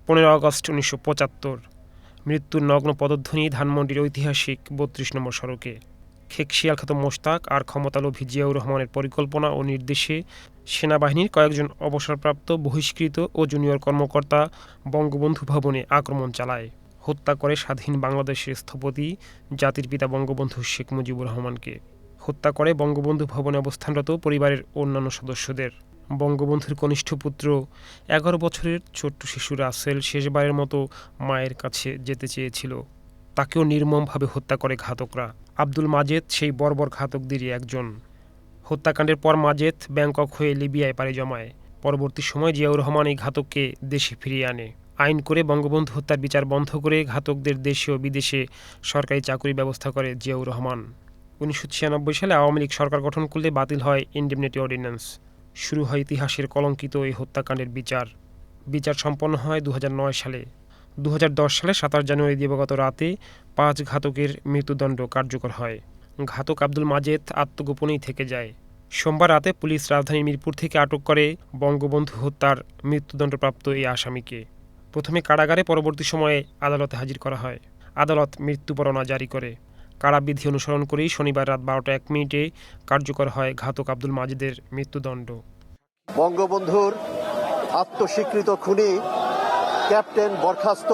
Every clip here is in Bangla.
15 আগস্ট 1975। মৃত্যুর নগ্ন পদধ্বনি ধানমন্ডির ঐতিহাসিক 32 নম্বর সড়কে। খেকশিয়াল খ্যাত মোশতাক আর ক্ষমতালোভী জিয়াউর রহমানের পরিকল্পনা ও নির্দেশে সেনাবাহিনীর কয়েকজন অবসরপ্রাপ্ত বহিষ্কৃত ও জুনিয়র কর্মকর্তা বঙ্গবন্ধু ভবনে আক্রমণ চালায়, হত্যা করে স্বাধীন বাংলাদেশের স্থপতি জাতির পিতা বঙ্গবন্ধু শেখ মুজিবুর রহমানকে। হত্যা করে বঙ্গবন্ধু ভবনে অবস্থানরত পরিবারের অন্যান্য সদস্যদের। বঙ্গবন্ধুর কনিষ্ঠ পুত্র 11 বছরের ছোট্ট শিশু রাসেল শেষবারের মতো মায়ের কাছে যেতে চেয়েছিল। তাকেও নির্মমভাবে হত্যা করে ঘাতকরা। আব্দুল মাজেদ সেই বর্বর ঘাতকদেরই একজন। হত্যাকাণ্ডের পর মাজেদ ব্যাংকক হয়ে লিবিয়ায় পাড়ি জমায়। পরবর্তী সময় জিয়াউর রহমান এই ঘাতককে দেশে ফিরিয়ে আনে। আইন করে বঙ্গবন্ধু হত্যার বিচার বন্ধ করে ঘাতকদের দেশে ও বিদেশে সরকারি চাকরির ব্যবস্থা করে জিয়াউর রহমান। 1996 সালে আওয়ামী লীগ সরকার গঠন করলে বাতিল হয় ইনডেমনিটি অর্ডিন্যান্স। শুরু হয় ইতিহাসের কলঙ্কিত এই হত্যাকাণ্ডের বিচার সম্পন্ন হয় 2009 সালে। 2010 সালে 27 জানুয়ারি দিবাগত রাতে 5 ঘাতকের মৃত্যুদণ্ড কার্যকর হয়। ঘাতক আব্দুল মাজেদ আত্মগোপনেই থেকে যায়। সোমবার রাতে পুলিশ রাজধানীর মিরপুর থেকে আটক করে বঙ্গবন্ধু হত্যার মৃত্যুদণ্ডপ্রাপ্ত এই আসামিকে। প্রথমে কারাগারে, পরবর্তী সময়ে আদালতে হাজির করা হয়। আদালত মৃত্যু পরোয়ানা জারি করে। কারাবিধি অনুসরণ করেই শনিবার রাত 12টা 1 মিনিটে কার্যকর হয় ঘাতক আব্দুল মাজেদের মৃত্যুদণ্ড। বঙ্গবন্ধুর আত্মস্বীকৃত খুনি ক্যাপ্টেন বরখাস্ত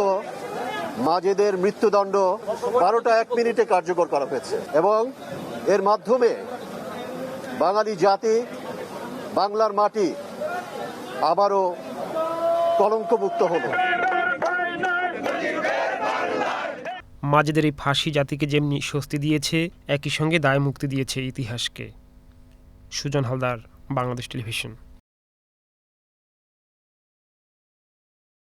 মাজেদের মৃত্যুদণ্ড 12টা 1 মিনিটে কার্যকর করা হয়েছে এবং এর মাধ্যমে বাঙালি জাতি, বাংলার মাটি আবারও কলঙ্কমুক্ত হলো। মাজেদের এই ফাঁসি জাতিকে যেমনি স্বস্তি দিয়েছে, একই সঙ্গে দায় মুক্তি দিয়েছে ইতিহাসকে। সুজন হালদার, বাংলাদেশ টেলিভিশন।